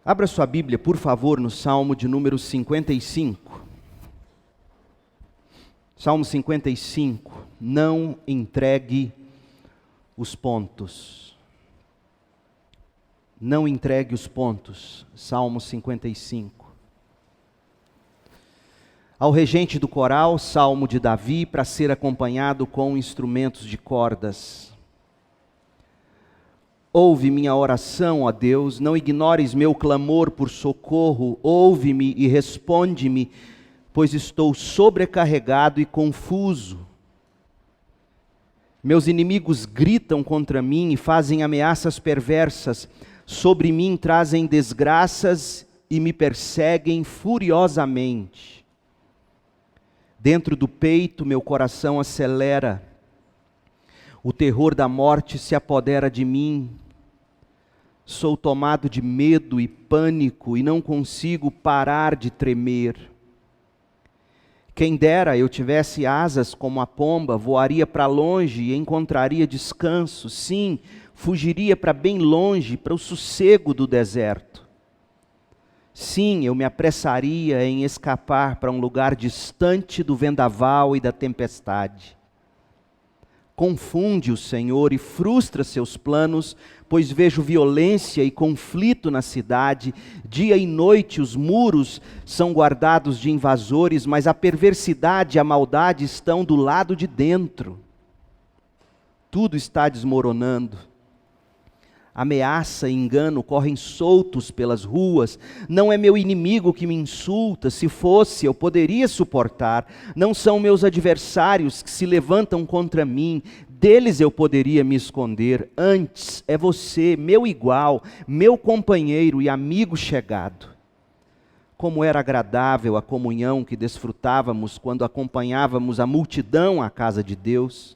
Abra sua Bíblia, por favor, no Salmo de número 55. Salmo 55. Não entregue os pontos. Não entregue os pontos. Salmo 55. Ao regente do coral, Salmo de Davi, para ser acompanhado com instrumentos de cordas. Ouve minha oração, ó Deus, não ignores meu clamor por socorro, ouve-me e responde-me, pois estou sobrecarregado e confuso. Meus inimigos gritam contra mim e fazem ameaças perversas, sobre mim trazem desgraças e me perseguem furiosamente. Dentro do peito meu coração acelera, o terror da morte se apodera de mim. Sou tomado de medo e pânico e não consigo parar de tremer. Quem dera eu tivesse asas como a pomba, voaria para longe e encontraria descanso. Sim, fugiria para bem longe, para o sossego do deserto. Sim, eu me apressaria em escapar para um lugar distante do vendaval e da tempestade. Confunde o Senhor e frustra seus planos, pois vejo violência e conflito na cidade. Dia e noite os muros são guardados de invasores, mas a perversidade e a maldade estão do lado de dentro. Tudo está desmoronando. Ameaça e engano correm soltos pelas ruas. Não é meu inimigo que me insulta, se fosse eu poderia suportar. Não são meus adversários que se levantam contra mim, deles eu poderia me esconder. Antes é você, meu igual, meu companheiro e amigo chegado. Como era agradável a comunhão que desfrutávamos quando acompanhávamos a multidão à casa de Deus.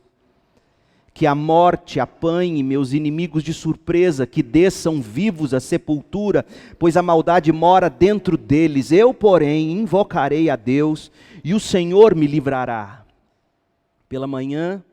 Que a morte apanhe meus inimigos de surpresa, que desçam vivos à sepultura, pois a maldade mora dentro deles. Eu, porém, invocarei a Deus, e o Senhor me livrará. Pela manhã,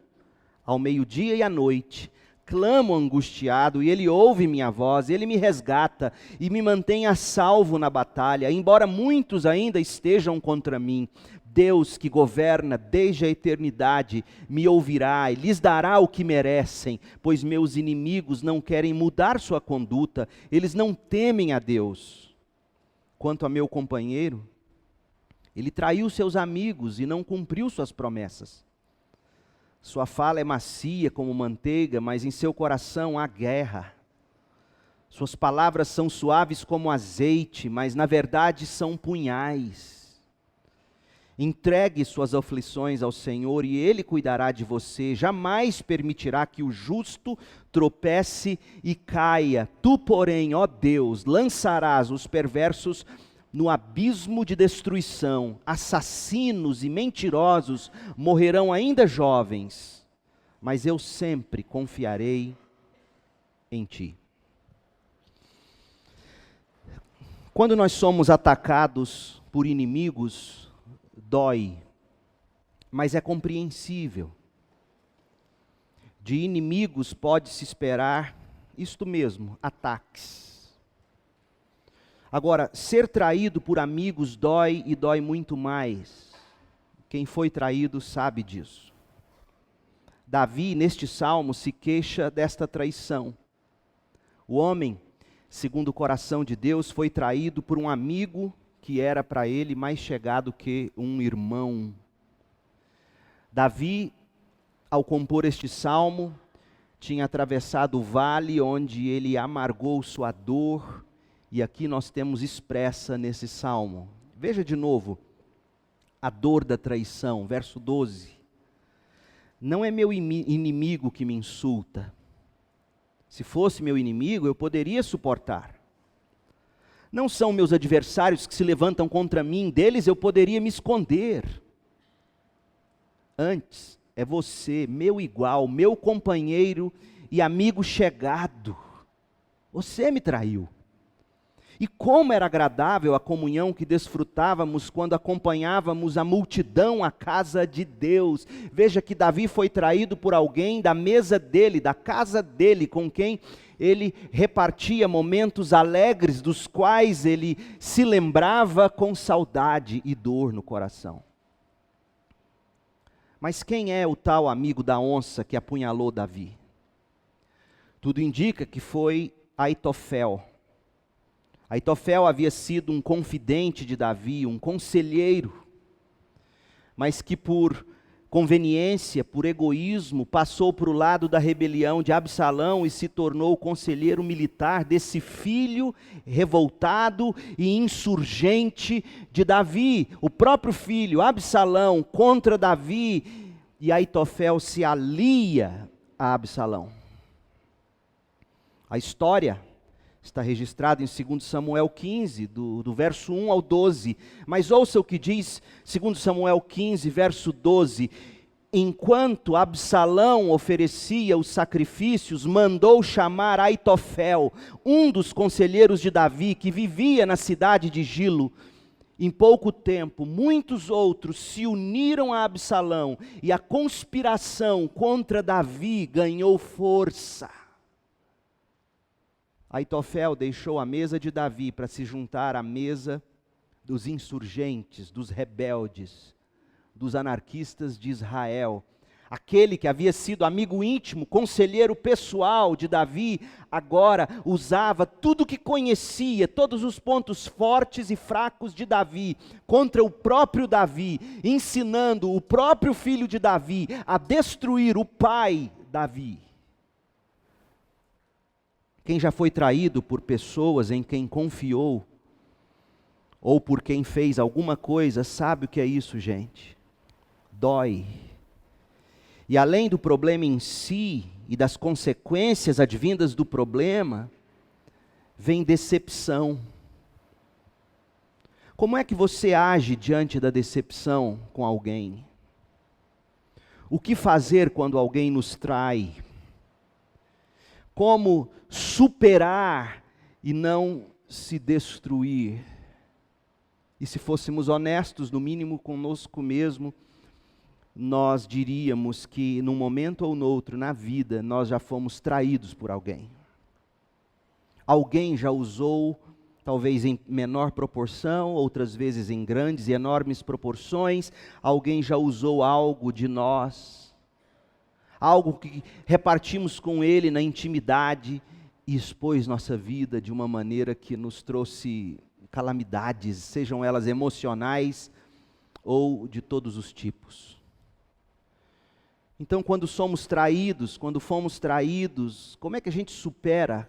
ao meio-dia e à noite, clamo angustiado, e Ele ouve minha voz, Ele me resgata, e me mantém a salvo na batalha, embora muitos ainda estejam contra mim. Deus que governa desde a eternidade me ouvirá e lhes dará o que merecem, pois meus inimigos não querem mudar sua conduta, eles não temem a Deus. Quanto a meu companheiro, ele traiu seus amigos e não cumpriu suas promessas. Sua fala é macia como manteiga, mas em seu coração há guerra. Suas palavras são suaves como azeite, mas na verdade são punhais. Entregue suas aflições ao Senhor e Ele cuidará de você. Jamais permitirá que o justo tropece e caia. Tu, porém, ó Deus, lançarás os perversos no abismo de destruição. Assassinos e mentirosos morrerão ainda jovens, mas eu sempre confiarei em Ti. Quando nós somos atacados por inimigos, dói, mas é compreensível. De inimigos pode-se esperar isto mesmo, ataques. Agora, ser traído por amigos dói e dói muito mais. Quem foi traído sabe disso. Davi, neste salmo, se queixa desta traição. O homem, segundo o coração de Deus, foi traído por um amigo que era para ele mais chegado que um irmão. Davi, ao compor este salmo, tinha atravessado o vale onde ele amargou sua dor, e aqui nós temos expressa nesse salmo. Veja de novo, a dor da traição, verso 12. Não é meu inimigo que me insulta. Se fosse meu inimigo, eu poderia suportar. Não são meus adversários que se levantam contra mim, deles eu poderia me esconder. Antes, é você, meu igual, meu companheiro e amigo chegado. Você me traiu. E como era agradável a comunhão que desfrutávamos quando acompanhávamos a multidão à casa de Deus. Veja que Davi foi traído por alguém da mesa dele, da casa dele, com quem ele repartia momentos alegres, dos quais ele se lembrava com saudade e dor no coração. Mas quem é o tal amigo da onça que apunhalou Davi? Tudo indica que foi Aitofel. Aitofel havia sido um confidente de Davi, um conselheiro, mas que por conveniência, por egoísmo, passou para o lado da rebelião de Absalão e se tornou o conselheiro militar desse filho revoltado e insurgente de Davi. O próprio filho, Absalão, contra Davi, e Aitofel se alia a Absalão. A história está registrado em 2 Samuel 15, do verso 1 ao 12. Mas ouça o que diz 2 Samuel 15, verso 12. Enquanto Absalão oferecia os sacrifícios, mandou chamar Aitofel, um dos conselheiros de Davi, que vivia na cidade de Gilo. Em pouco tempo, muitos outros se uniram a Absalão, e a conspiração contra Davi ganhou força. Aitofel deixou a mesa de Davi para se juntar à mesa dos insurgentes, dos rebeldes, dos anarquistas de Israel. Aquele que havia sido amigo íntimo, conselheiro pessoal de Davi, agora usava tudo o que conhecia, todos os pontos fortes e fracos de Davi, contra o próprio Davi, ensinando o próprio filho de Davi a destruir o pai Davi. Quem já foi traído por pessoas em quem confiou, ou por quem fez alguma coisa, sabe o que é isso, gente? Dói. E além do problema em si, e das consequências advindas do problema, vem decepção. Como é que você age diante da decepção com alguém? O que fazer quando alguém nos trai? Como superar e não se destruir? E se fôssemos honestos, no mínimo conosco mesmo, nós diríamos que num momento ou noutro na vida, nós já fomos traídos por alguém. Alguém já usou, talvez em menor proporção, outras vezes em grandes e enormes proporções, alguém já usou algo de nós, algo que repartimos com ele na intimidade e expôs nossa vida de uma maneira que nos trouxe calamidades, sejam elas emocionais ou de todos os tipos. Então, quando somos traídos, quando fomos traídos, como é que a gente supera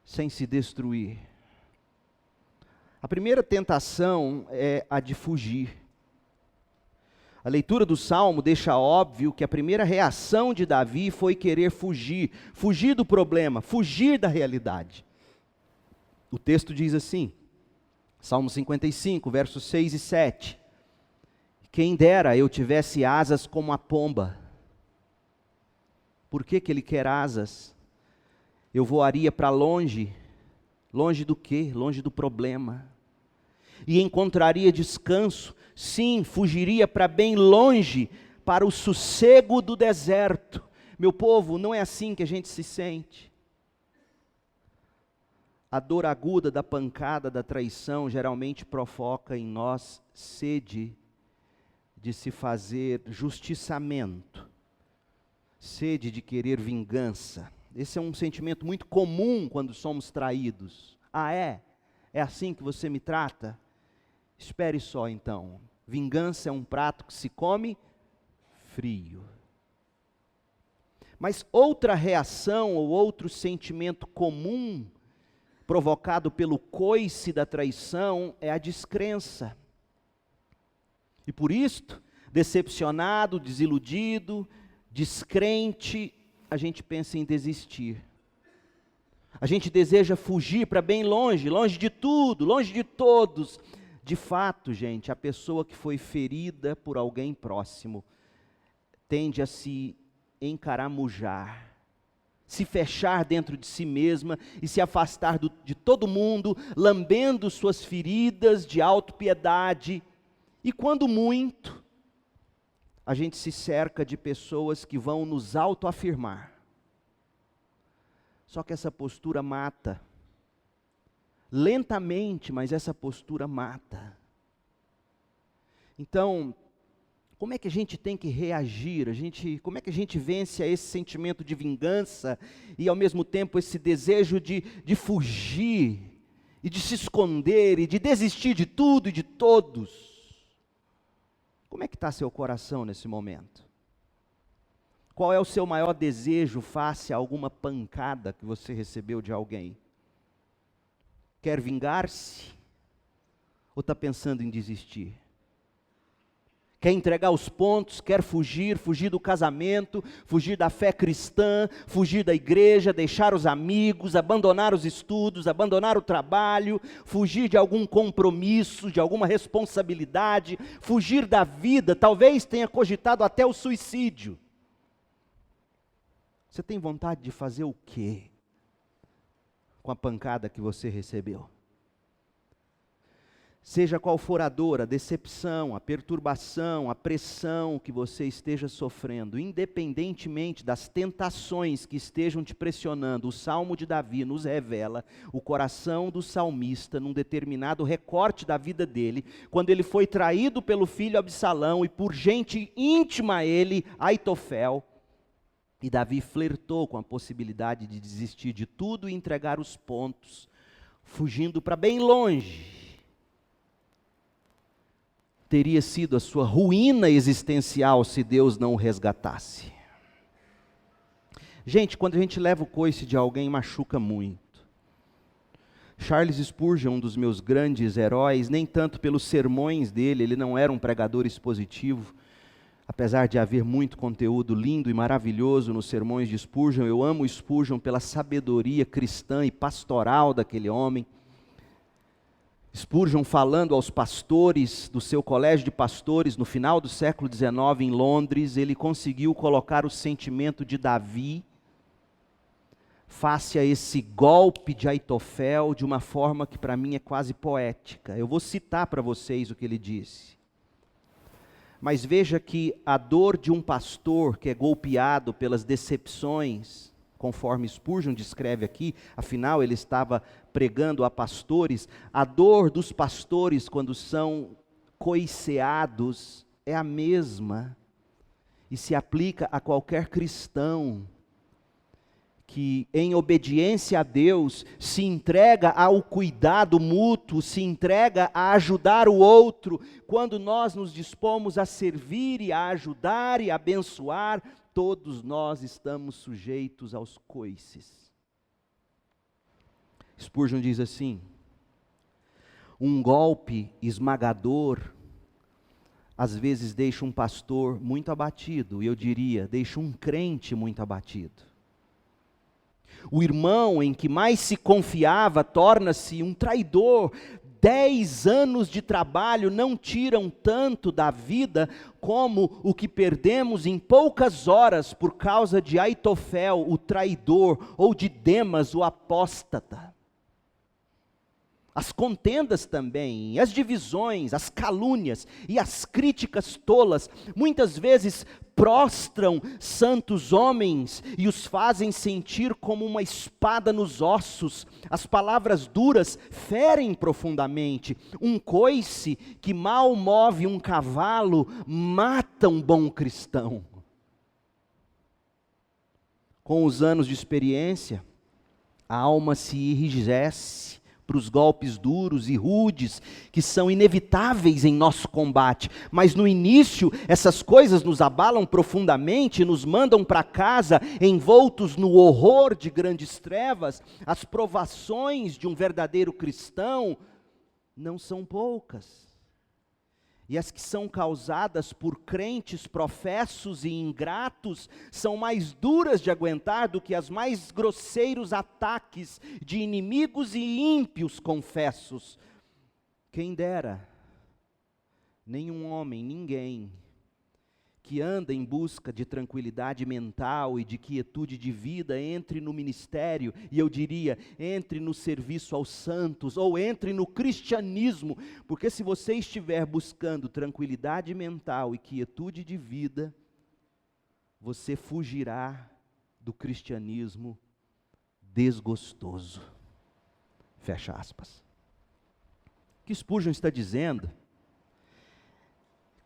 sem se destruir? A primeira tentação é a de fugir. A leitura do Salmo deixa óbvio que a primeira reação de Davi foi querer fugir, fugir do problema, fugir da realidade. O texto diz assim, Salmo 55, versos 6 e 7. Quem dera eu tivesse asas como a pomba. Por que ele quer asas? Eu voaria para longe. Longe do quê? Longe do problema. E encontraria descanso. Sim, fugiria para bem longe, para o sossego do deserto. Meu povo, não é assim que a gente se sente. A dor aguda da pancada, da traição, geralmente provoca em nós sede de se fazer justiçamento, sede de querer vingança. Esse é um sentimento muito comum quando somos traídos. Ah, é? É assim que você me trata? Espere só então. Vingança é um prato que se come frio. Mas outra reação ou outro sentimento comum provocado pelo coice da traição é a descrença. E por isto, decepcionado, desiludido, descrente, a gente pensa em desistir. A gente deseja fugir para bem longe, longe de tudo, longe de todos. De fato, gente, a pessoa que foi ferida por alguém próximo tende a se encaramujar, se fechar dentro de si mesma e se afastar de todo mundo, lambendo suas feridas de autopiedade. E quando muito, a gente se cerca de pessoas que vão nos autoafirmar. Só que essa postura mata. Lentamente, mas essa postura mata. Então, como é que a gente tem que reagir? Como é que a gente vence a esse sentimento de vingança e ao mesmo tempo esse desejo de fugir e de se esconder e de desistir de tudo e de todos? Como é que está seu coração nesse momento? Qual é o seu maior desejo face a alguma pancada que você recebeu de alguém? Quer vingar-se? Ou está pensando em desistir? Quer entregar os pontos, quer fugir do casamento, fugir da fé cristã, fugir da igreja, deixar os amigos, abandonar os estudos, abandonar o trabalho, fugir de algum compromisso, de alguma responsabilidade, fugir da vida, talvez tenha cogitado até o suicídio. Você tem vontade de fazer o quê com a pancada que você recebeu? Seja qual for a dor, a decepção, a perturbação, a pressão que você esteja sofrendo, independentemente das tentações que estejam te pressionando, o Salmo de Davi nos revela o coração do salmista num determinado recorte da vida dele, quando ele foi traído pelo filho Absalão e por gente íntima a ele, Aitofel, e Davi flertou com a possibilidade de desistir de tudo e entregar os pontos, fugindo para bem longe. Teria sido a sua ruína existencial se Deus não o resgatasse. Gente, quando a gente leva o coice de alguém, machuca muito. Charles Spurgeon, um dos meus grandes heróis, nem tanto pelos sermões dele, ele não era um pregador expositivo, apesar de haver muito conteúdo lindo e maravilhoso nos sermões de Spurgeon. Eu amo Spurgeon pela sabedoria cristã e pastoral daquele homem. Spurgeon, falando aos pastores do seu colégio de pastores no final do século XIX em Londres, ele conseguiu colocar o sentimento de Davi face a esse golpe de Aitofel de uma forma que para mim é quase poética. Eu vou citar para vocês o que ele disse. Mas veja que a dor de um pastor que é golpeado pelas decepções, conforme Spurgeon descreve aqui, afinal ele estava pregando a pastores, a dor dos pastores quando são coiceados é a mesma e se aplica a qualquer cristão que em obediência a Deus se entrega ao cuidado mútuo, se entrega a ajudar o outro. Quando nós nos dispomos a servir e a ajudar e a abençoar, todos nós estamos sujeitos aos coices. Spurgeon diz assim: um golpe esmagador às vezes deixa um pastor muito abatido, e eu diria, deixa um crente muito abatido. O irmão em que mais se confiava torna-se um traidor. 10 anos de trabalho não tiram tanto da vida como o que perdemos em poucas horas por causa de Aitofel, o traidor, ou de Demas, o apóstata. As contendas também, as divisões, as calúnias e as críticas tolas, muitas vezes prostram santos homens e os fazem sentir como uma espada nos ossos. As palavras duras ferem profundamente. Um coice que mal move um cavalo mata um bom cristão. Com os anos de experiência, a alma se enrijece para os golpes duros e rudes que são inevitáveis em nosso combate. Mas no início, essas coisas nos abalam profundamente e nos mandam para casa envoltos no horror de grandes trevas. As provações de um verdadeiro cristão não são poucas. E as que são causadas por crentes professos e ingratos são mais duras de aguentar do que as mais grosseiros ataques de inimigos e ímpios confessos. Quem dera, nenhum homem, ninguém que anda em busca de tranquilidade mental e de quietude de vida, entre no ministério, e eu diria, entre no serviço aos santos, ou entre no cristianismo, porque se você estiver buscando tranquilidade mental e quietude de vida, você fugirá do cristianismo desgostoso. Fecha aspas. O que Spurgeon está dizendo,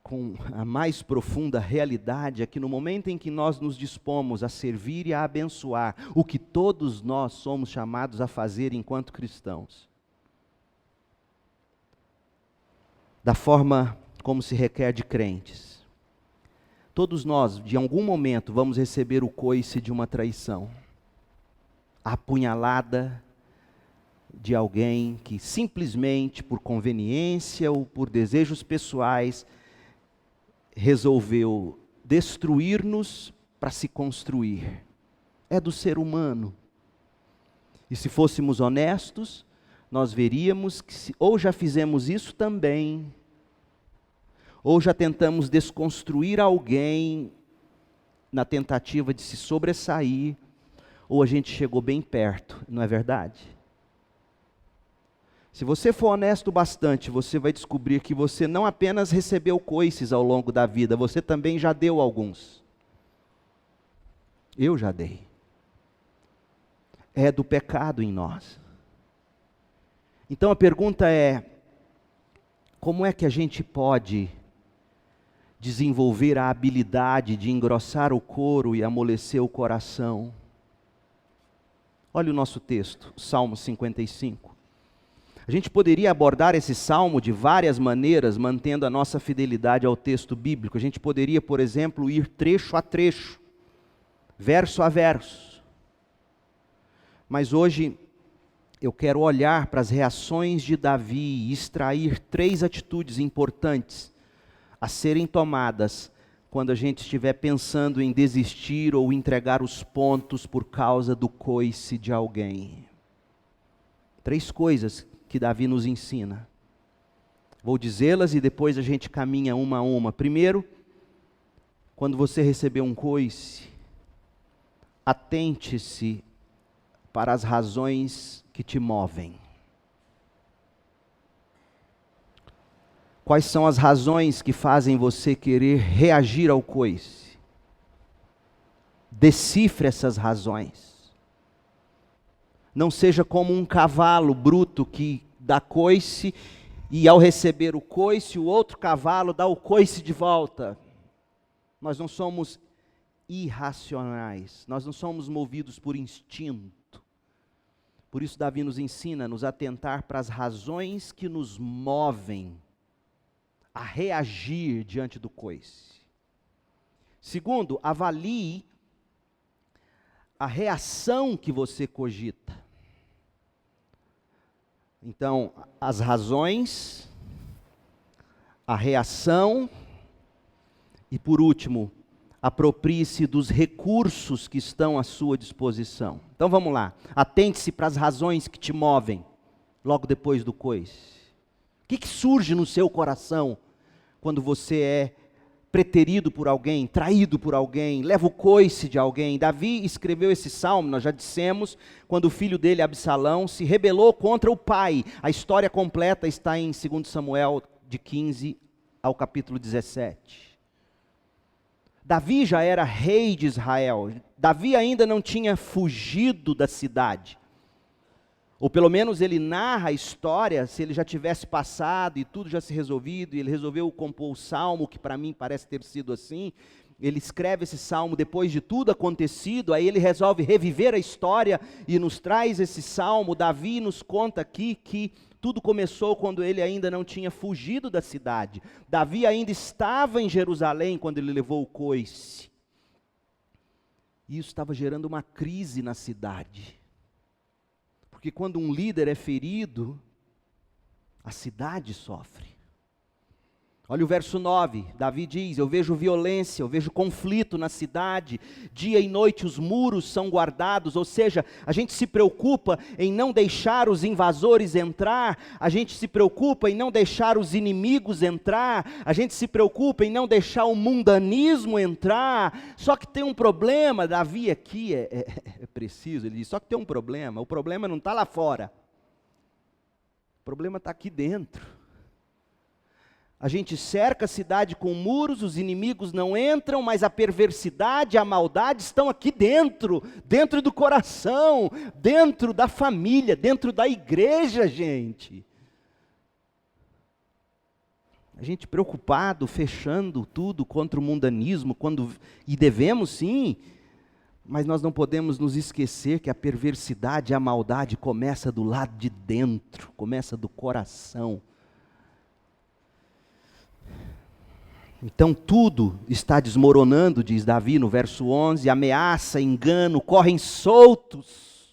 com a mais profunda realidade, é que no momento em que nós nos dispomos a servir e a abençoar, o que todos nós somos chamados a fazer enquanto cristãos, da forma como se requer de crentes, todos nós, de algum momento, vamos receber o coice de uma traição, a apunhalada de alguém que simplesmente por conveniência ou por desejos pessoais resolveu destruir-nos para se construir. É do ser humano. E se fôssemos honestos, nós veríamos que ou já fizemos isso também, ou já tentamos desconstruir alguém na tentativa de se sobressair, ou a gente chegou bem perto, não é verdade? Se você for honesto bastante, você vai descobrir que você não apenas recebeu coices ao longo da vida, você também já deu alguns. Eu já dei. É do pecado em nós. Então a pergunta é, como é que a gente pode desenvolver a habilidade de engrossar o couro e amolecer o coração? Olha o nosso texto, Salmo 55. A gente poderia abordar esse salmo de várias maneiras, mantendo a nossa fidelidade ao texto bíblico. A gente poderia, por exemplo, ir trecho a trecho, verso a verso. Mas hoje eu quero olhar para as reações de Davi e extrair 3 atitudes importantes a serem tomadas quando a gente estiver pensando em desistir ou entregar os pontos por causa do coice de alguém. 3 coisas que Davi nos ensina. Vou dizê-las e depois a gente caminha uma a uma. Primeiro, quando você receber um coice, atente-se para as razões que te movem. Quais são as razões que fazem você querer reagir ao coice? Decifre essas razões. Não seja como um cavalo bruto que dá coice e ao receber o coice, o outro cavalo dá o coice de volta. Nós não somos irracionais, nós não somos movidos por instinto. Por isso Davi nos ensina a nos atentar para as razões que nos movem a reagir diante do coice. Segundo, avalie a reação que você cogita. Então, as razões, a reação e, por último, aproprie-se dos recursos que estão à sua disposição. Então vamos lá, atente-se para as razões que te movem logo depois do coice. O que surge no seu coração quando você é preterido por alguém, traído por alguém, leva o coice de alguém? Davi escreveu esse salmo, nós já dissemos, quando o filho dele, Absalão, se rebelou contra o pai. A história completa está em 2 Samuel, de 15 ao capítulo 17. Davi já era rei de Israel. Davi ainda não tinha fugido da cidade. Ou pelo menos ele narra a história, se ele já tivesse passado e tudo já se resolvido, e ele resolveu compor o salmo, que para mim parece ter sido assim. Ele escreve esse salmo depois de tudo acontecido, aí ele resolve reviver a história e nos traz esse salmo. Davi nos conta aqui que tudo começou quando ele ainda não tinha fugido da cidade. Davi ainda estava em Jerusalém quando ele levou o coice. E isso estava gerando uma crise na cidade. Porque quando um líder é ferido, a cidade sofre. Olha o verso 9, Davi diz: eu vejo violência, eu vejo conflito na cidade, dia e noite os muros são guardados, ou seja, a gente se preocupa em não deixar os invasores entrar, a gente se preocupa em não deixar os inimigos entrar, a gente se preocupa em não deixar o mundanismo entrar, só que tem um problema. Davi aqui é preciso, ele diz, só que tem um problema, o problema não está lá fora, o problema está aqui dentro. A gente cerca a cidade com muros, os inimigos não entram, mas a perversidade, a maldade estão aqui dentro, dentro do coração, dentro da família, dentro da igreja, gente. A gente preocupado, fechando tudo contra o mundanismo, e devemos sim, mas nós não podemos nos esquecer que a perversidade, a maldade começa do lado de dentro, começa do coração. Então tudo está desmoronando, diz Davi no verso 11, ameaça, engano, correm soltos.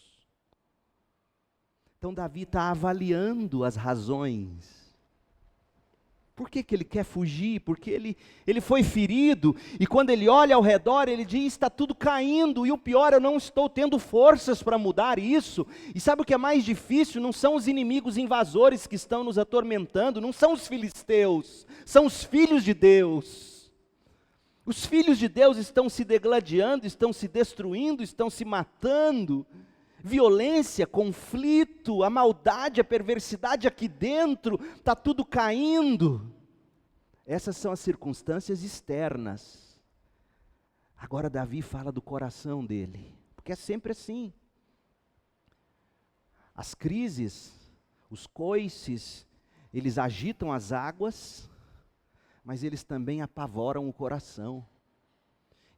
Então Davi está avaliando as razões. Por que ele quer fugir? Porque ele foi ferido, e quando ele olha ao redor, ele diz, está tudo caindo, e o pior, eu não estou tendo forças para mudar isso. E sabe o que é mais difícil? Não são os inimigos invasores que estão nos atormentando, não são os filisteus, são os filhos de Deus. Os filhos de Deus estão se degladiando, estão se destruindo, estão se matando. Violência, conflito, a maldade, a perversidade aqui dentro, está tudo caindo. Essas são as circunstâncias externas. Agora Davi fala do coração dele, porque é sempre assim. As crises, os coices, eles agitam as águas, mas eles também apavoram o coração.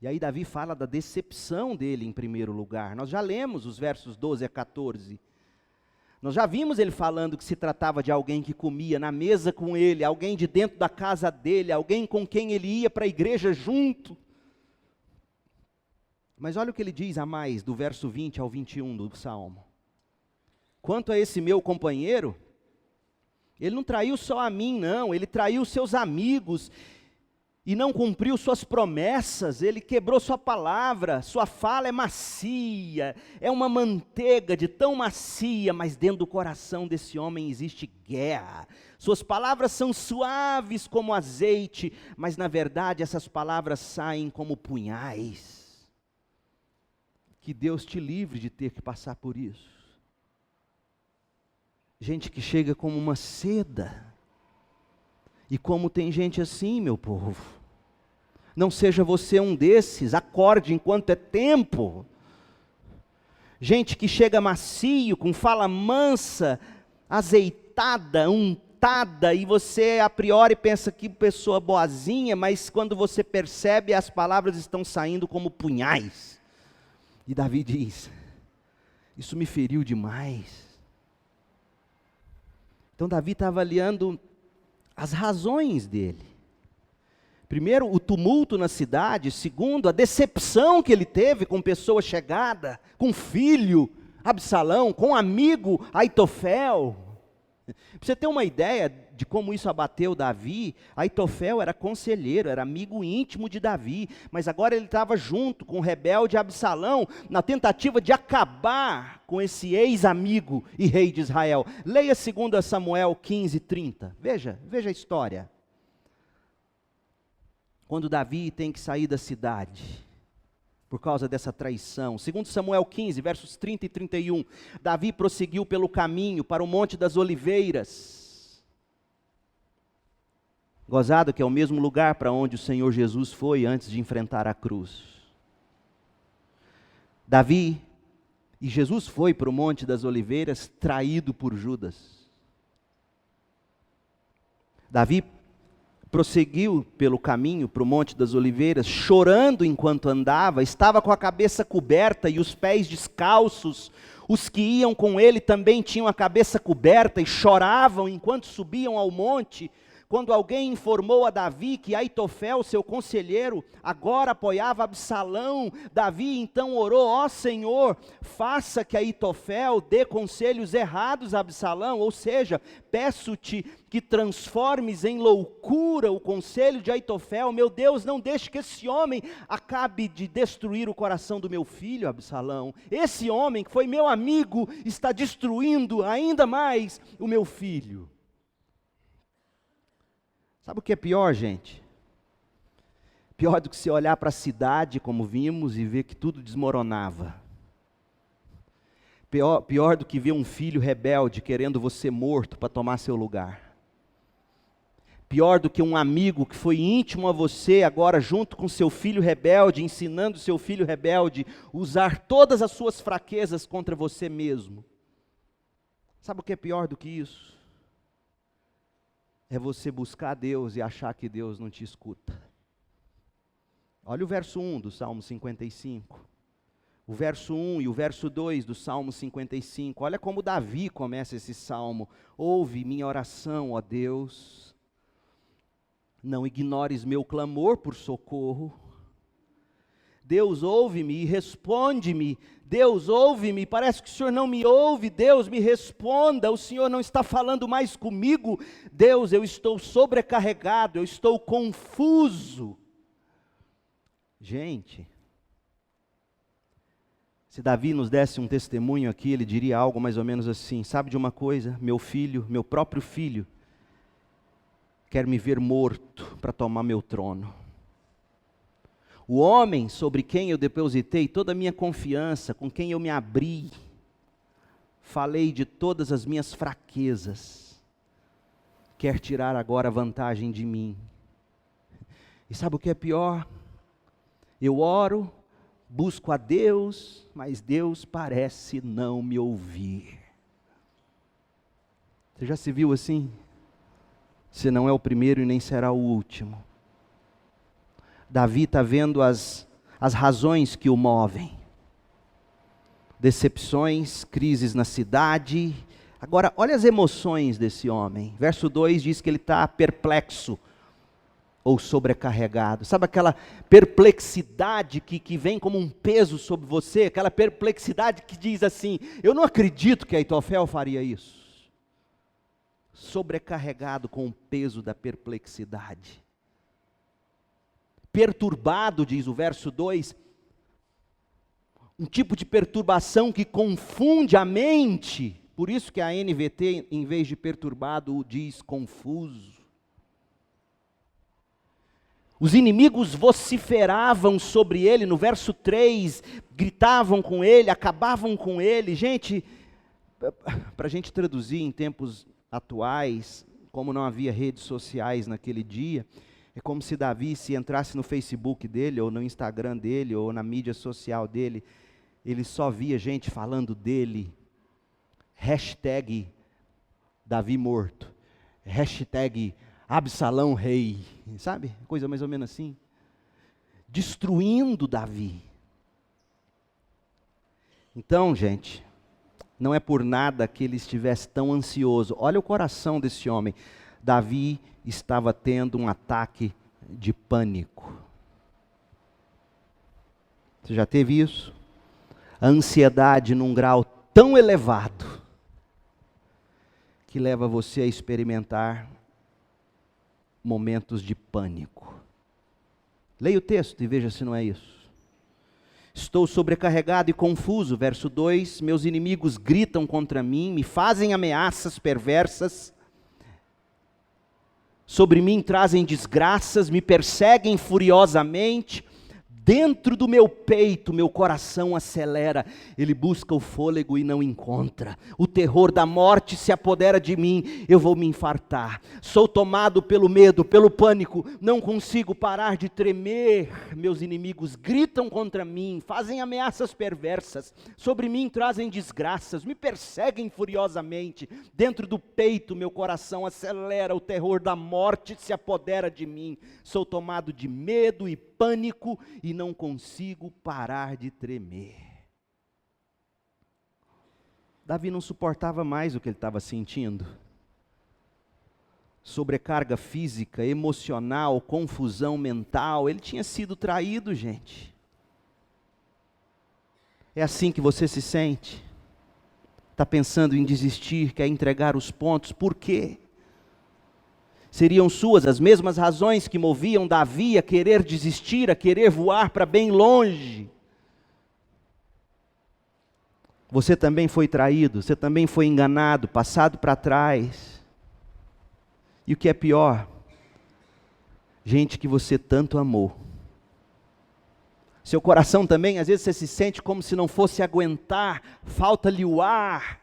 E aí Davi fala da decepção dele em primeiro lugar. Nós já lemos os versos 12 a 14. Nós já vimos ele falando que se tratava de alguém que comia na mesa com ele, alguém de dentro da casa dele, alguém com quem ele ia para a igreja junto. Mas olha o que ele diz a mais, do verso 20 ao 21 do Salmo. Quanto a esse meu companheiro, ele não traiu só a mim, não, ele traiu seus amigos, e não cumpriu suas promessas, ele quebrou sua palavra, sua fala é macia, é uma manteiga de tão macia, mas dentro do coração desse homem existe guerra. Suas palavras são suaves como azeite, mas na verdade essas palavras saem como punhais. Que Deus te livre de ter que passar por isso. Gente que chega como uma seda. E como tem gente assim, meu povo, não seja você um desses, acorde enquanto é tempo. Gente que chega macio, com fala mansa, azeitada, untada, e você a priori pensa que pessoa boazinha, mas quando você percebe, as palavras estão saindo como punhais. E Davi diz, isso me feriu demais. Então Davi está avaliando as razões dele. Primeiro, o tumulto na cidade. Segundo, a decepção que ele teve com pessoa chegada, com filho, Absalão, com amigo, Aitofel. Para você ter uma ideia de como isso abateu Davi, Aitofel era conselheiro, era amigo íntimo de Davi, mas agora ele estava junto com o rebelde Absalão, na tentativa de acabar com esse ex-amigo e rei de Israel. Leia 2 Samuel 15:30, veja a história. Quando Davi tem que sair da cidade, por causa dessa traição. 2 Samuel 15, versos 30 e 31, Davi prosseguiu pelo caminho para o Monte das Oliveiras. Gozado que é o mesmo lugar para onde o Senhor Jesus foi antes de enfrentar a cruz. Davi e Jesus foi para o Monte das Oliveiras traído por Judas. Davi prosseguiu pelo caminho para o Monte das Oliveiras, chorando enquanto andava, estava com a cabeça coberta e os pés descalços. Os que iam com ele também tinham a cabeça coberta e choravam enquanto subiam ao monte. quando alguém informou a Davi que Aitofel, seu conselheiro, agora apoiava Absalão, Davi então orou: ó Senhor, faça que Aitofel dê conselhos errados a Absalão, ou seja, peço-te que transformes em loucura o conselho de Aitofel. Meu Deus, não deixe que esse homem acabe de destruir o coração do meu filho Absalão. Esse homem que foi meu amigo está destruindo ainda mais o meu filho. Sabe o que é pior, gente? Pior do que você olhar para a cidade, como vimos, e ver que tudo desmoronava. Pior do que ver um filho rebelde querendo você morto para tomar seu lugar. Pior do que um amigo que foi íntimo a você, agora junto com seu filho rebelde, ensinando seu filho rebelde a usar todas as suas fraquezas contra você mesmo. Sabe o que é pior do que isso? É você buscar Deus e achar que Deus não te escuta. Olha o verso 1 do Salmo 55. O verso 1 e o verso 2 do Salmo 55. Olha como Davi começa esse salmo. Ouve minha oração, ó Deus. Não ignores meu clamor por socorro. Deus, ouve-me e responde-me. Deus, ouve-me. Parece que o Senhor não me ouve. Deus, me responda. O Senhor não está falando mais comigo. Deus, eu estou sobrecarregado, eu estou confuso. Gente, se Davi nos desse um testemunho aqui, ele diria algo mais ou menos assim: sabe de uma coisa? Meu filho, meu próprio filho, quer me ver morto para tomar meu trono. O homem sobre quem eu depositei toda a minha confiança, com quem eu me abri, falei de todas as minhas fraquezas, quer tirar agora vantagem de mim. E sabe o que é pior? Eu oro, busco a Deus, mas Deus parece não me ouvir. Você já se viu assim? Você não é o primeiro e nem será o último. Davi está vendo as razões que o movem. Decepções, crises na cidade. Agora, olha as emoções desse homem. Verso 2 diz que ele está perplexo ou sobrecarregado. Sabe aquela perplexidade que vem como um peso sobre você? Aquela perplexidade que diz assim: eu não acredito que Aitofel faria isso. Sobrecarregado com o peso da perplexidade. Perturbado, diz o verso 2, um tipo de perturbação que confunde a mente. Por isso que a NVT, em vez de perturbado, diz confuso. Os inimigos vociferavam sobre ele, no verso 3, gritavam com ele, acabavam com ele. Gente, para a gente traduzir em tempos atuais, como não havia redes sociais naquele dia, é como se Davi, se entrasse no Facebook dele, ou no Instagram dele, ou na mídia social dele, ele só via gente falando dele, hashtag Davi morto, hashtag Absalão rei, sabe? Coisa mais ou menos assim. Destruindo Davi. Então, gente, não é por nada que ele estivesse tão ansioso. Olha o coração desse homem. Davi estava tendo um ataque de pânico. Você já teve isso? A ansiedade num grau tão elevado que leva você a experimentar momentos de pânico. Leia o texto e veja se não é isso. Estou sobrecarregado e confuso, verso 2, meus inimigos gritam contra mim, me fazem ameaças perversas, sobre mim trazem desgraças, me perseguem furiosamente, dentro do meu peito, meu coração acelera, ele busca o fôlego e não encontra, o terror da morte se apodera de mim, eu vou me infartar, sou tomado pelo medo, pelo pânico, não consigo parar de tremer, meus inimigos gritam contra mim, fazem ameaças perversas, sobre mim trazem desgraças, me perseguem furiosamente, dentro do peito meu coração acelera, o terror da morte se apodera de mim, sou tomado de medo e pânico e não consigo parar de tremer. Davi não suportava mais o que ele estava sentindo. sobrecarga física, emocional, confusão mental. Ele tinha sido traído, gente. É assim que você se sente? Está pensando em desistir, quer entregar os pontos, por quê? Seriam suas as mesmas razões que moviam Davi a querer desistir, a querer voar para bem longe. Você também foi traído, você também foi enganado, passado para trás. E o que é pior, gente que você tanto amou. Seu coração também, às vezes você se sente como se não fosse aguentar, falta-lhe o ar.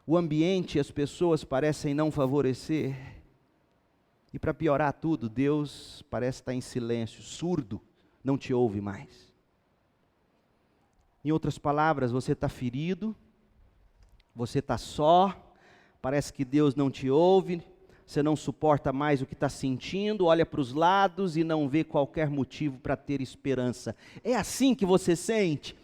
O ambiente e as pessoas parecem não favorecer. E para piorar tudo, Deus parece estar em silêncio, surdo, não te ouve mais. Em outras palavras, você está ferido, você está só, parece que Deus não te ouve, você não suporta mais o que está sentindo, olha para os lados e não vê qualquer motivo para ter esperança. É assim que você sente?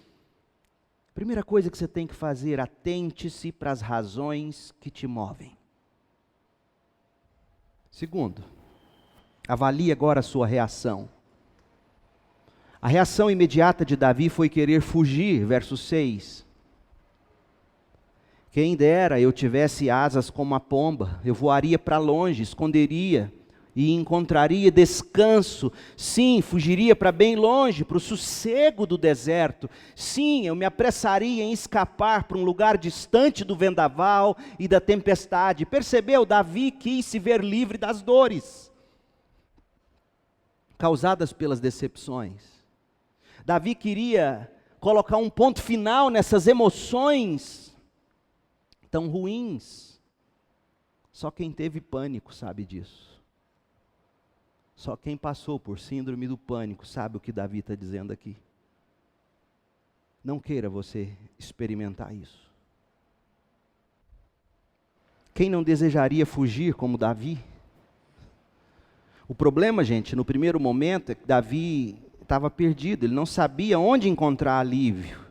Primeira coisa que você tem que fazer, atente-se para as razões que te movem. Segundo, avalie agora a sua reação. A reação imediata de Davi foi querer fugir, verso 6. Quem dera eu tivesse asas como a pomba, eu voaria para longe, esconderia e encontraria descanso. Sim, fugiria para bem longe, para o sossego do deserto. Sim, eu me apressaria em escapar para um lugar distante do vendaval e da tempestade. Percebeu? Davi quis se ver livre das dores causadas pelas decepções. Davi queria colocar um ponto final nessas emoções tão ruins. Só quem teve pânico sabe disso. Só quem passou por síndrome do pânico sabe o que Davi está dizendo aqui. Não queira você experimentar isso. Quem não desejaria fugir como Davi? O problema, gente, no primeiro momento é que Davi estava perdido, ele não sabia onde encontrar alívio.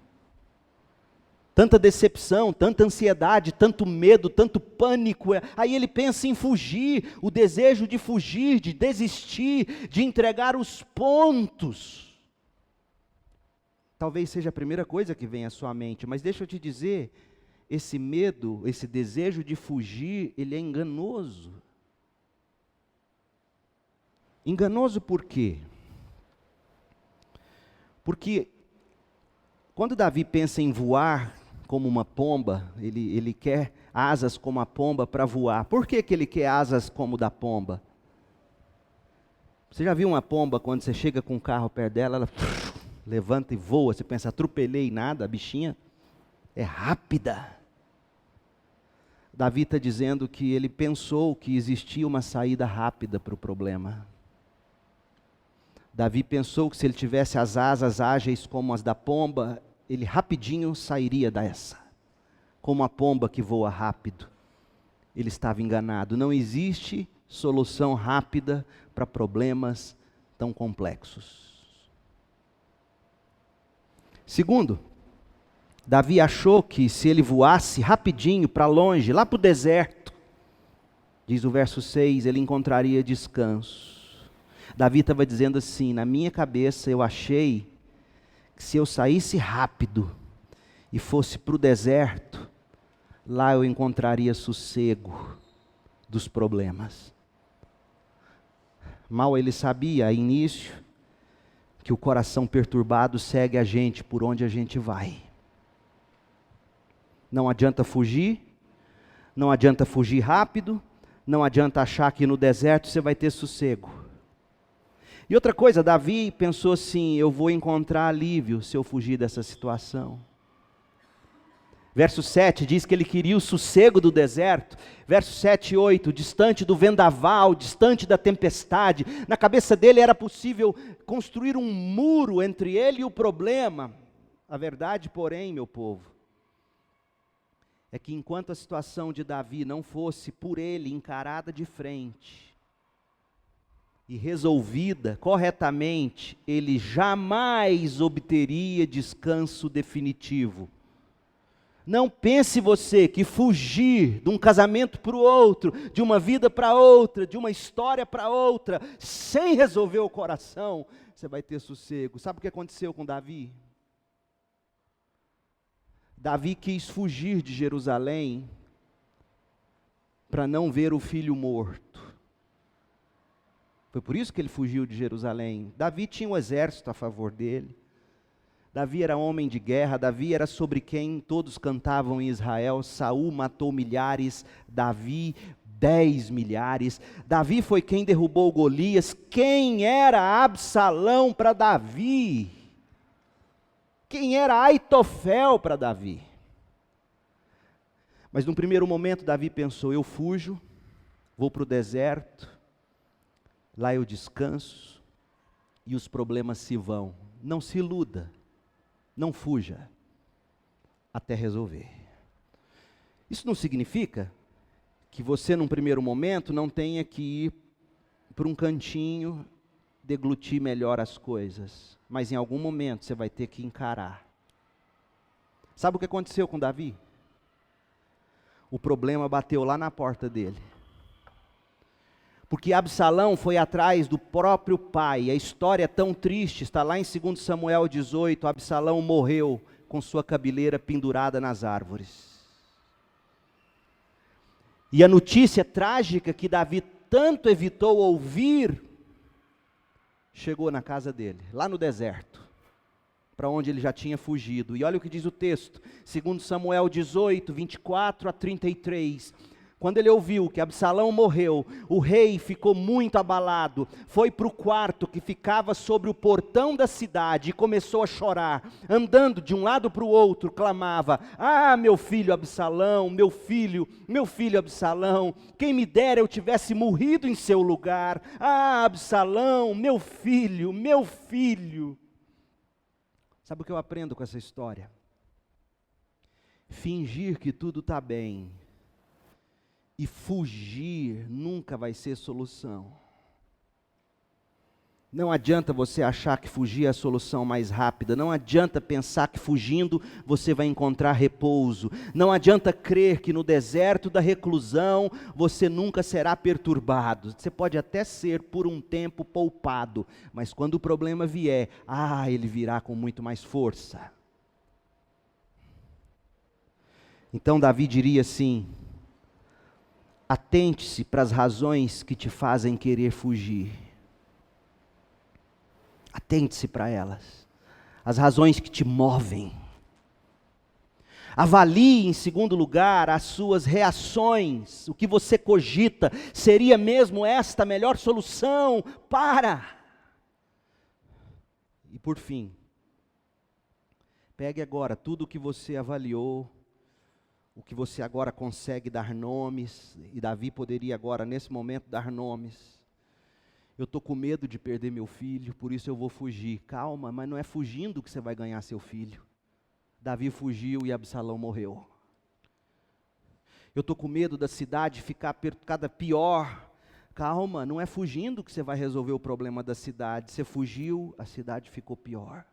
Tanta decepção, tanta ansiedade, tanto medo, tanto pânico. Aí ele pensa em fugir, o desejo de fugir, de desistir, de entregar os pontos. Talvez seja a primeira coisa que vem à sua mente, mas deixa eu te dizer, esse medo, esse desejo de fugir, ele é enganoso. Enganoso por quê? Porque quando Davi pensa em voar como uma pomba, ele quer asas como a pomba para voar. Por que ele quer asas como da pomba? Você já viu uma pomba, quando você chega com o carro perto dela, ela levanta e voa, você pensa, atropelei nada, a bichinha é rápida. Davi está dizendo que ele pensou que existia uma saída rápida para o problema. Davi pensou que se ele tivesse as asas ágeis como as da pomba, ele rapidinho sairia dessa. Como a pomba que voa rápido. Ele estava enganado. Não existe solução rápida para problemas tão complexos. Segundo, Davi achou que se ele voasse rapidinho para longe, lá para o deserto, diz o verso 6, ele encontraria descanso. Davi estava dizendo assim, na minha cabeça eu achei que se eu saísse rápido e fosse para o deserto, lá eu encontraria sossego dos problemas. Mal ele sabia, a início, que o coração perturbado segue a gente por onde a gente vai. Não adianta fugir, não adianta fugir rápido, não adianta achar que no deserto você vai ter sossego. E outra coisa, Davi pensou assim, eu vou encontrar alívio se eu fugir dessa situação. Verso 7 diz que ele queria o sossego do deserto. Verso 7 e 8, distante do vendaval, distante da tempestade. Na cabeça dele era possível construir um muro entre ele e o problema. A verdade, porém, meu povo, é que enquanto a situação de Davi não fosse por ele encarada de frente e resolvida corretamente, ele jamais obteria descanso definitivo. Não pense você que fugir de um casamento para o outro, de uma vida para outra, de uma história para outra, sem resolver o coração, você vai ter sossego. Sabe o que aconteceu com Davi? Davi quis fugir de Jerusalém para não ver o filho morto. Foi por isso que ele fugiu de Jerusalém. Davi tinha um exército a favor dele. Davi era homem de guerra, Davi era sobre quem todos cantavam em Israel. Saul matou milhares, Davi 10 milhares. Davi foi quem derrubou Golias. Quem era Absalão para Davi? Quem era Aitofel para Davi? Mas num primeiro momento Davi pensou, eu fujo, vou para o deserto, lá eu descanso e os problemas se vão. Não se iluda. Não fuja até resolver. Isso não significa que você, num primeiro momento, não tenha que ir para um cantinho, deglutir melhor as coisas. Mas em algum momento você vai ter que encarar. Sabe o que aconteceu com Davi? O problema bateu lá na porta dele. Porque Absalão foi atrás do próprio pai. A história é tão triste, está lá em 2 Samuel 18, Absalão morreu com sua cabeleira pendurada nas árvores. E a notícia trágica que Davi tanto evitou ouvir, chegou na casa dele, lá no deserto, para onde ele já tinha fugido. E olha o que diz o texto, 2 Samuel 18, 24 a 33. Quando ele ouviu que Absalão morreu, o rei ficou muito abalado, foi para o quarto que ficava sobre o portão da cidade e começou a chorar, andando de um lado para o outro, clamava, ah, meu filho Absalão, meu filho Absalão, quem me dera eu tivesse morrido em seu lugar, ah, Absalão, meu filho. Sabe o que eu aprendo com essa história? Fingir que tudo está bem e fugir nunca vai ser solução. Não adianta você achar que fugir é a solução mais rápida. Não adianta pensar que fugindo você vai encontrar repouso. Não adianta crer que no deserto da reclusão você nunca será perturbado. Você pode até ser por um tempo poupado, mas quando o problema vier, ele virá com muito mais força. Então Davi diria assim, atente-se para as razões que te fazem querer fugir. Atente-se para elas. As razões que te movem. Avalie, em segundo lugar, as suas reações. O que você cogita. Seria mesmo esta a melhor solução? E por fim, pegue agora tudo o que você avaliou, o que você agora consegue dar nomes, e Davi poderia agora, nesse momento, dar nomes. Eu estou com medo de perder meu filho, por isso eu vou fugir. Calma, mas não é fugindo que você vai ganhar seu filho. Davi fugiu e Absalão morreu. Eu estou com medo da cidade ficar cada pior. Calma, não é fugindo que você vai resolver o problema da cidade. Você fugiu, a cidade ficou pior.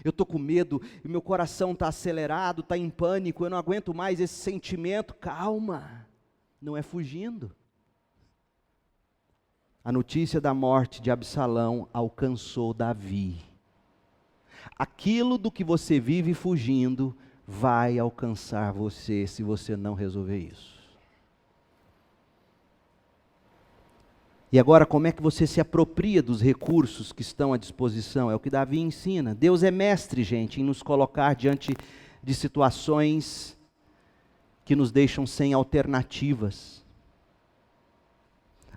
Eu estou com medo, e meu coração está acelerado, está em pânico, eu não aguento mais esse sentimento. Calma, não é fugindo. A notícia da morte de Absalão alcançou Davi. Aquilo do que você vive fugindo vai alcançar você se você não resolver isso. E agora, como é que você se apropria dos recursos que estão à disposição? É o que Davi ensina. Deus é mestre, gente, em nos colocar diante de situações que nos deixam sem alternativas.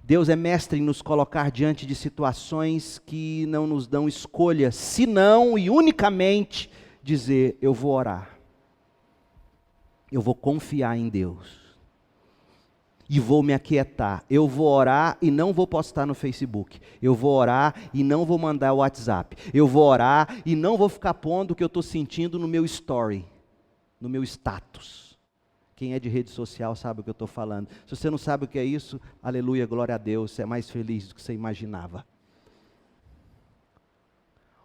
Deus é mestre em nos colocar diante de situações que não nos dão escolha, senão e unicamente dizer, eu vou orar. Eu vou confiar em Deus. E vou me aquietar. Eu vou orar e não vou postar no Facebook. Eu vou orar e não vou mandar o WhatsApp. Eu vou orar e não vou ficar pondo o que eu estou sentindo no meu story, no meu status. Quem é de rede social sabe o que eu estou falando. Se você não sabe o que é isso, aleluia, glória a Deus, você é mais feliz do que você imaginava.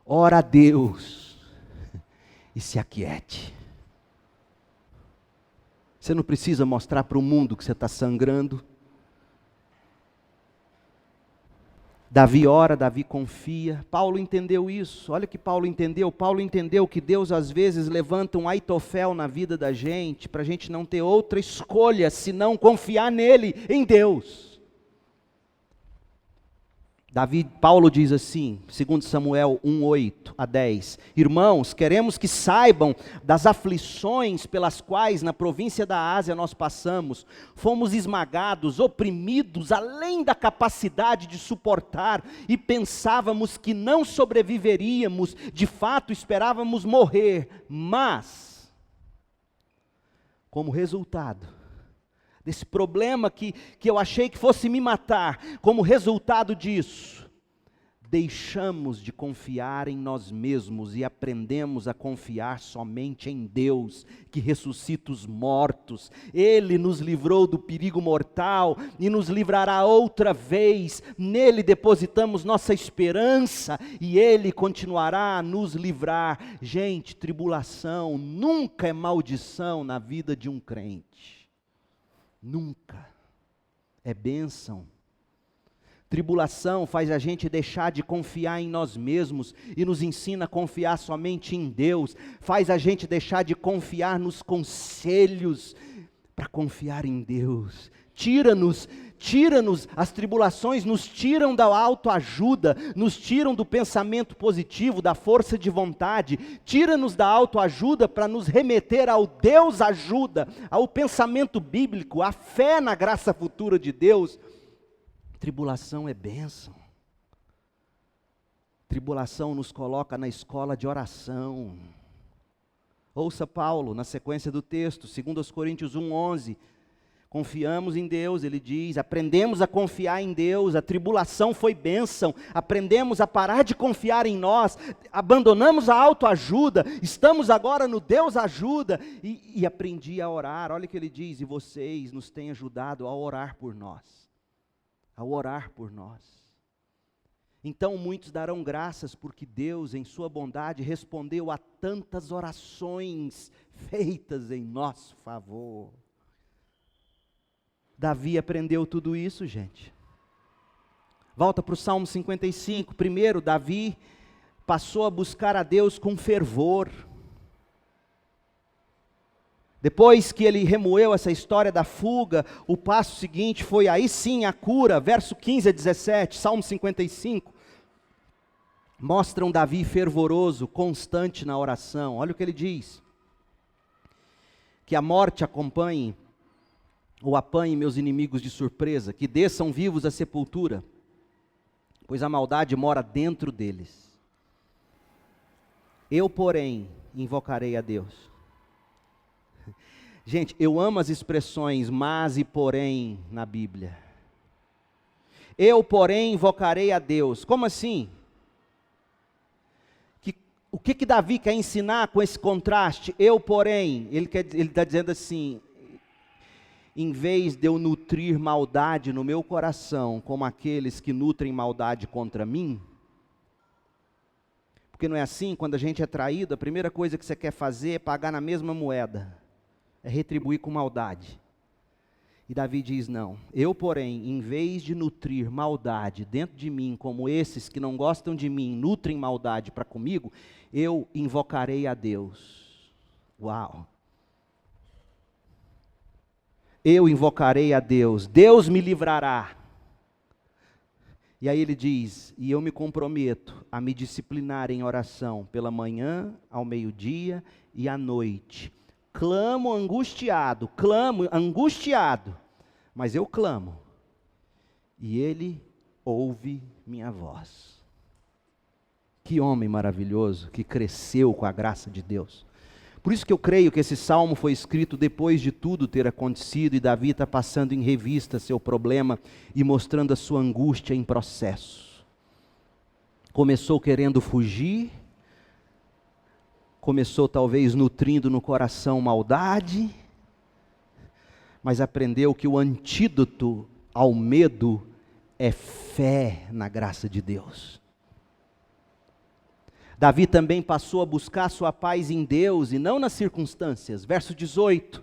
Ora a Deus e se aquiete. Você não precisa mostrar para o mundo que você está sangrando. Davi ora, Davi confia. Paulo entendeu isso. Olha o que Paulo entendeu. Paulo entendeu que Deus às vezes levanta um Aitofel na vida da gente, para a gente não ter outra escolha, senão confiar nele, em Deus. Paulo diz assim, 2 Samuel 1:8 a 10, irmãos, queremos que saibam das aflições pelas quais na província da Ásia nós passamos, fomos esmagados, oprimidos, além da capacidade de suportar, e pensávamos que não sobreviveríamos, de fato esperávamos morrer, mas, como resultado desse problema que eu achei que fosse me matar, como resultado disso, deixamos de confiar em nós mesmos e aprendemos a confiar somente em Deus, que ressuscita os mortos. Ele nos livrou do perigo mortal e nos livrará outra vez. Nele depositamos nossa esperança e Ele continuará a nos livrar. Gente, tribulação nunca é maldição na vida de um crente. Nunca. É bênção. Tribulação faz a gente deixar de confiar em nós mesmos e nos ensina a confiar somente em Deus. Faz a gente deixar de confiar nos conselhos para confiar em Deus. Tira-nos, as tribulações nos tiram da autoajuda, nos tiram do pensamento positivo, da força de vontade, tira-nos da autoajuda para nos remeter ao Deus ajuda, ao pensamento bíblico, à fé na graça futura de Deus. Tribulação é bênção. Tribulação nos coloca na escola de oração. Ouça Paulo, na sequência do texto, 2 Coríntios 1:11, confiamos em Deus, ele diz, aprendemos a confiar em Deus, a tribulação foi bênção, aprendemos a parar de confiar em nós, abandonamos a autoajuda, estamos agora no Deus ajuda, e aprendi a orar. Olha o que ele diz, e vocês nos têm ajudado a orar por nós, Então muitos darão graças, porque Deus em sua bondade respondeu a tantas orações feitas em nosso favor. Davi aprendeu tudo isso, gente. Volta para o Salmo 55. Primeiro, Davi passou a buscar a Deus com fervor. Depois que ele remoeu essa história da fuga, o passo seguinte foi aí sim a cura. Verso 15 a 17, Salmo 55. Mostra um Davi fervoroso, constante na oração. Olha o que ele diz. Que a morte acompanhe ou apanhe meus inimigos de surpresa, que desçam vivos à sepultura, pois a maldade mora dentro deles. Eu, porém, invocarei a Deus. Gente, eu amo as expressões mas e porém na Bíblia. Eu, porém, invocarei a Deus. Como assim? O que Davi quer ensinar com esse contraste? Eu, porém, ele está dizendo assim, em vez de eu nutrir maldade no meu coração, como aqueles que nutrem maldade contra mim, porque não é assim, quando a gente é traído, a primeira coisa que você quer fazer é pagar na mesma moeda, é retribuir com maldade. E Davi diz, não, eu porém, em vez de nutrir maldade dentro de mim, como esses que não gostam de mim, nutrem maldade para comigo, eu invocarei a Deus. Uau! Eu invocarei a Deus, Deus me livrará. E aí ele diz, e eu me comprometo a me disciplinar em oração, pela manhã, ao meio-dia e à noite. Clamo angustiado, mas eu clamo, e Ele ouve minha voz. Que homem maravilhoso, que cresceu com a graça de Deus. Por isso que eu creio que esse salmo foi escrito depois de tudo ter acontecido, e Davi está passando em revista seu problema, e mostrando a sua angústia em processo. Começou querendo fugir, começou talvez nutrindo no coração maldade, mas aprendeu que o antídoto ao medo é fé na graça de Deus. Davi também passou a buscar sua paz em Deus e não nas circunstâncias. Verso 18,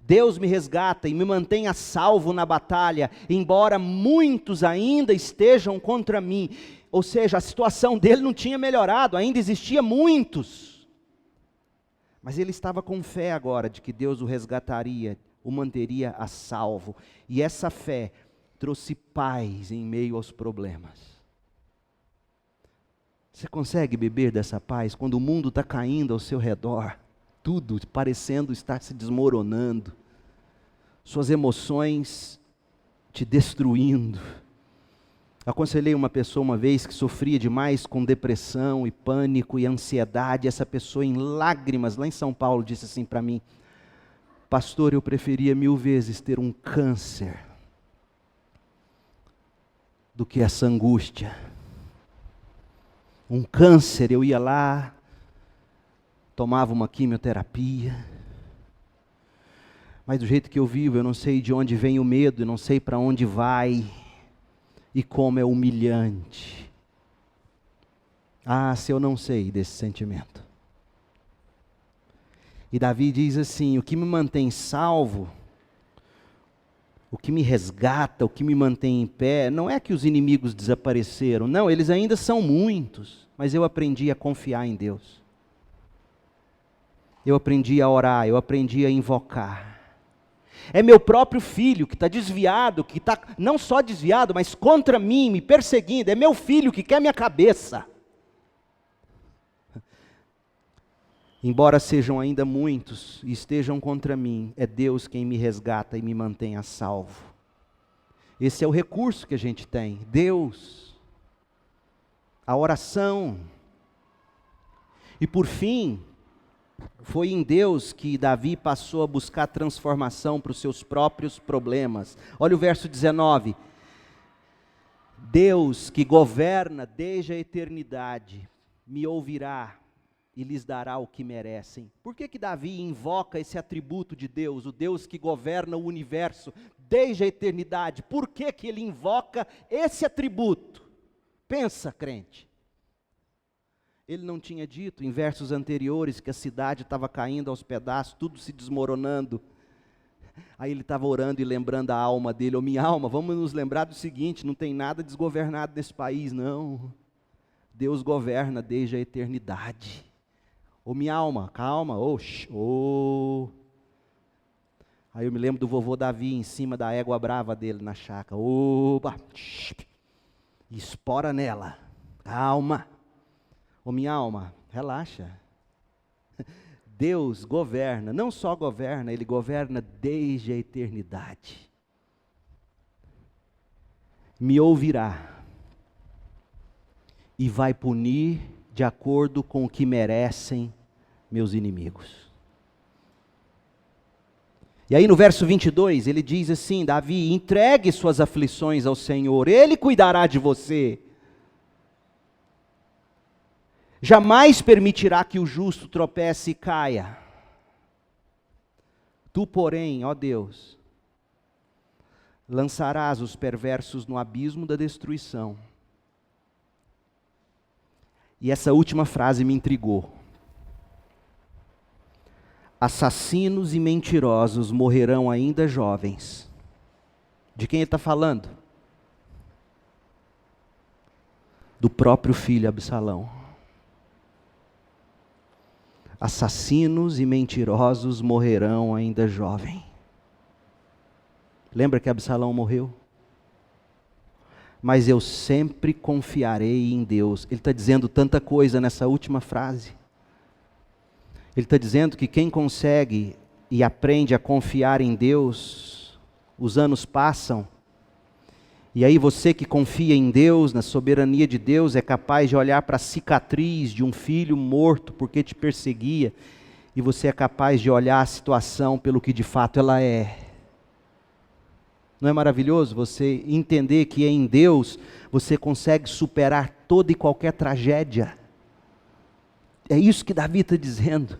Deus me resgata e me mantém a salvo na batalha, embora muitos ainda estejam contra mim. Ou seja, a situação dele não tinha melhorado, ainda existia muitos. Mas ele estava com fé agora de que Deus o resgataria, o manteria a salvo. E essa fé trouxe paz em meio aos problemas. Você consegue beber dessa paz quando o mundo está caindo ao seu redor? Tudo parecendo estar se desmoronando. Suas emoções te destruindo. Aconselhei uma pessoa uma vez que sofria demais com depressão e pânico e ansiedade. Essa pessoa em lágrimas, lá em São Paulo, disse assim para mim: pastor, eu preferia 1000 vezes ter um câncer do que essa angústia. Um câncer, eu ia lá, tomava uma quimioterapia, mas do jeito que eu vivo, eu não sei de onde vem o medo, eu não sei para onde vai, e como é humilhante. Ah, se eu não sei desse sentimento. E Davi diz assim: o que me mantém salvo, o que me resgata, o que me mantém em pé, não é que os inimigos desapareceram, não, eles ainda são muitos, mas eu aprendi a confiar em Deus. Eu aprendi a orar, eu aprendi a invocar. É meu próprio filho que está desviado, que está não só desviado, mas contra mim, me perseguindo. É meu filho que quer minha cabeça. Embora sejam ainda muitos e estejam contra mim, é Deus quem me resgata e me mantém a salvo. Esse é o recurso que a gente tem, Deus, a oração. E por fim, foi em Deus que Davi passou a buscar transformação para os seus próprios problemas. Olha o verso 19. Deus que governa desde a eternidade, me ouvirá e lhes dará o que merecem. Por que Davi invoca esse atributo de Deus, o Deus que governa o universo desde a eternidade? Por que ele invoca esse atributo? Pensa, crente. Ele não tinha dito em versos anteriores que a cidade estava caindo aos pedaços, tudo se desmoronando. Aí ele estava orando e lembrando a alma dele: ô minha alma, vamos nos lembrar do seguinte, não tem nada desgovernado nesse país, não. Deus governa desde a eternidade. Ô minha alma, calma, Aí eu me lembro do vovô Davi em cima da égua brava dele na chácara. Opa, espora nela, calma. Ô minha alma, relaxa. Deus governa, não só governa, Ele governa desde a eternidade. Me ouvirá e vai punir de acordo com o que merecem meus inimigos. E aí no verso 22, ele diz assim: Davi, entregue suas aflições ao Senhor, Ele cuidará de você. Jamais permitirá que o justo tropece e caia. Tu, porém, ó Deus, lançarás os perversos no abismo da destruição. E essa última frase me intrigou. Assassinos e mentirosos morrerão ainda jovens. De quem ele está falando? Do próprio filho Absalão. Assassinos e mentirosos morrerão ainda jovem. Lembra que Absalão morreu? Mas eu sempre confiarei em Deus. Ele está dizendo tanta coisa nessa última frase. Ele está dizendo que quem consegue e aprende a confiar em Deus, os anos passam, e aí você que confia em Deus, na soberania de Deus, é capaz de olhar para a cicatriz de um filho morto porque te perseguia, e você é capaz de olhar a situação pelo que de fato ela é. Não é maravilhoso você entender que em Deus você consegue superar toda e qualquer tragédia? É isso que Davi está dizendo.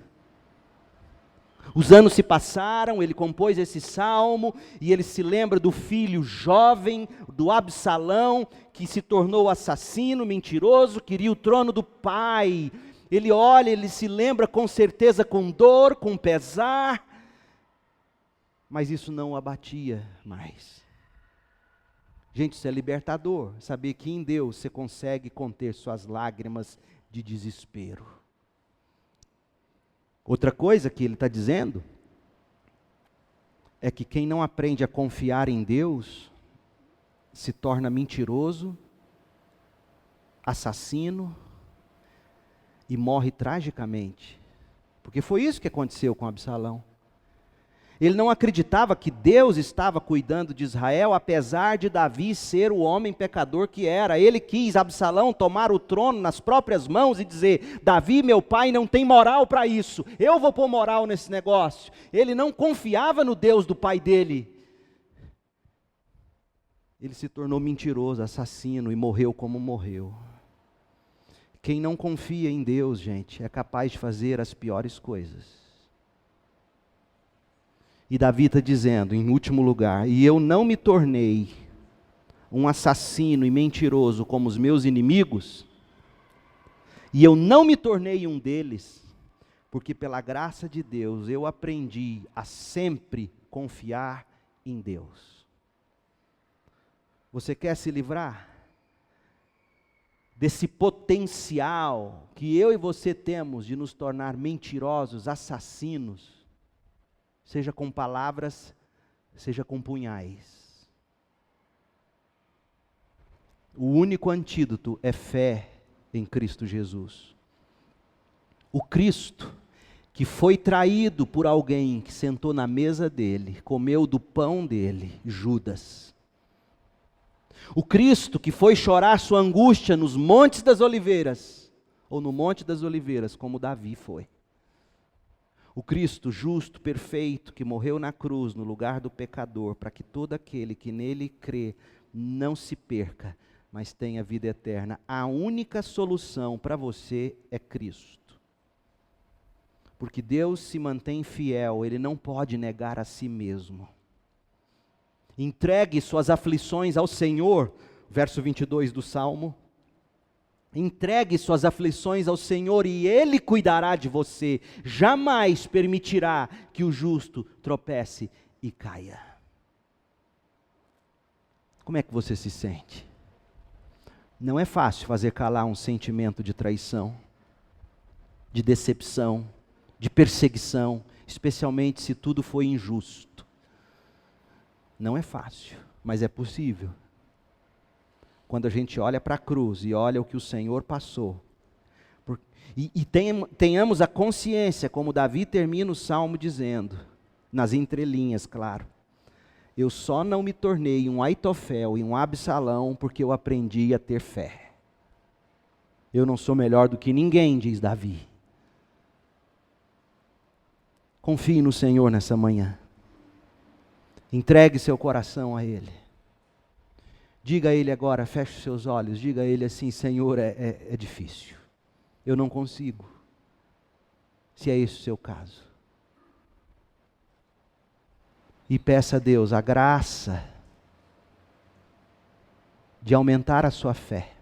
Os anos se passaram, ele compôs esse salmo, e ele se lembra do filho jovem, do Absalão, que se tornou assassino, mentiroso, queria o trono do pai. Ele olha, ele se lembra com certeza, com dor, com pesar. Mas isso não o abatia mais. Gente, isso é libertador, saber que em Deus você consegue conter suas lágrimas de desespero. Outra coisa que ele está dizendo é que quem não aprende a confiar em Deus se torna mentiroso, assassino e morre tragicamente. Porque foi isso que aconteceu com Absalão. Ele não acreditava que Deus estava cuidando de Israel, apesar de Davi ser o homem pecador que era. Ele quis, Absalão, tomar o trono nas próprias mãos e dizer: Davi, meu pai, não tem moral para isso, eu vou pôr moral nesse negócio. Ele não confiava no Deus do pai dele. Ele se tornou mentiroso, assassino e morreu como morreu. Quem não confia em Deus, gente, é capaz de fazer as piores coisas. E Davi está dizendo, em último lugar: e eu não me tornei um assassino e mentiroso como os meus inimigos, e eu não me tornei um deles, porque pela graça de Deus eu aprendi a sempre confiar em Deus. Você quer se livrar desse potencial que eu e você temos de nos tornar mentirosos, assassinos, seja com palavras, seja com punhais? O único antídoto é fé em Cristo Jesus. O Cristo que foi traído por alguém que sentou na mesa dele, comeu do pão dele, Judas. O Cristo que foi chorar sua angústia nos montes das oliveiras, ou no monte das oliveiras, como Davi foi. O Cristo justo, perfeito, que morreu na cruz no lugar do pecador, para que todo aquele que nele crê não se perca, mas tenha vida eterna. A única solução para você é Cristo. Porque Deus se mantém fiel, Ele não pode negar a si mesmo. Entregue suas aflições ao Senhor, verso 22 do Salmo. Entregue suas aflições ao Senhor e Ele cuidará de você. Jamais permitirá que o justo tropece e caia. Como é que você se sente? Não é fácil fazer calar um sentimento de traição, de decepção, de perseguição, especialmente se tudo foi injusto. Não é fácil, mas é possível. Quando a gente olha para a cruz e olha o que o Senhor passou, tenhamos a consciência, como Davi termina o Salmo dizendo, nas entrelinhas, claro: eu só não me tornei um Aitofel e um Absalão porque eu aprendi a ter fé. Eu não sou melhor do que ninguém, diz Davi. Confie no Senhor nessa manhã. Entregue seu coração a Ele. Diga a Ele agora, feche os seus olhos, diga a Ele assim: Senhor, é difícil, eu não consigo. Se é esse o seu caso. E peça a Deus a graça de aumentar a sua fé,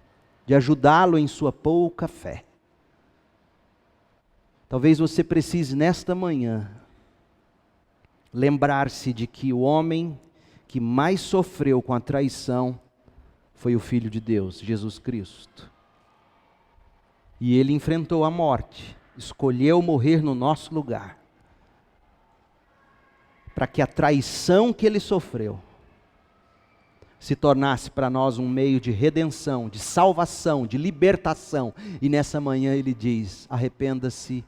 de ajudá-lo em sua pouca fé. Talvez você precise nesta manhã lembrar-se de que o homem que mais sofreu com a traição foi o Filho de Deus, Jesus Cristo. E Ele enfrentou a morte, escolheu morrer no nosso lugar, para que a traição que Ele sofreu se tornasse para nós um meio de redenção, de salvação, de libertação. E nessa manhã Ele diz: arrependa-se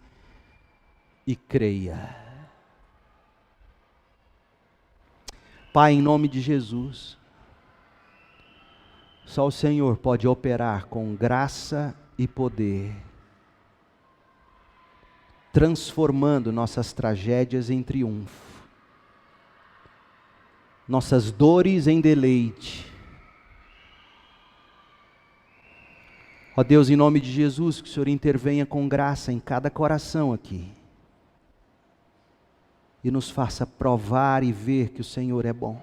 e creia. Pai, em nome de Jesus, só o Senhor pode operar com graça e poder, transformando nossas tragédias em triunfo, nossas dores em deleite. Ó Deus, em nome de Jesus, que o Senhor intervenha com graça em cada coração aqui, e nos faça provar e ver que o Senhor é bom.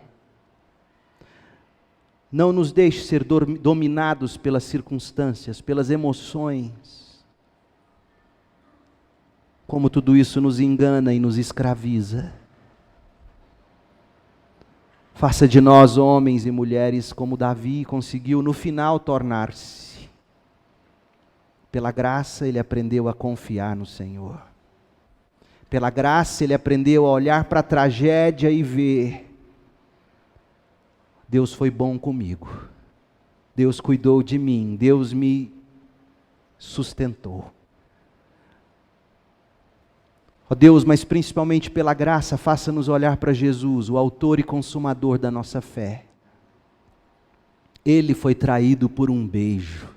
Não nos deixe ser dominados pelas circunstâncias, pelas emoções, como tudo isso nos engana e nos escraviza. Faça de nós homens e mulheres como Davi conseguiu no final tornar-se. Pela graça ele aprendeu a confiar no Senhor. Pela graça ele aprendeu a olhar para a tragédia e ver: Deus foi bom comigo. Deus cuidou de mim. Deus me sustentou. Ó Deus, mas principalmente pela graça, faça-nos olhar para Jesus, o autor e consumador da nossa fé. Ele foi traído por um beijo,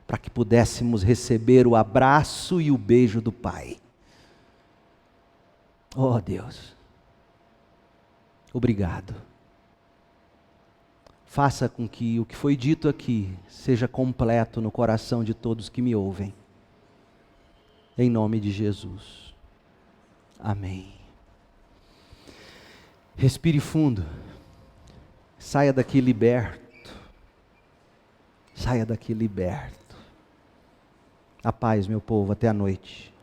para que pudéssemos receber o abraço e o beijo do Pai. Ó Deus, obrigado. Faça com que o que foi dito aqui seja completo no coração de todos que me ouvem. Em nome de Jesus. Amém. Respire fundo. Saia daqui liberto. Saia daqui liberto. A paz, meu povo, até a noite.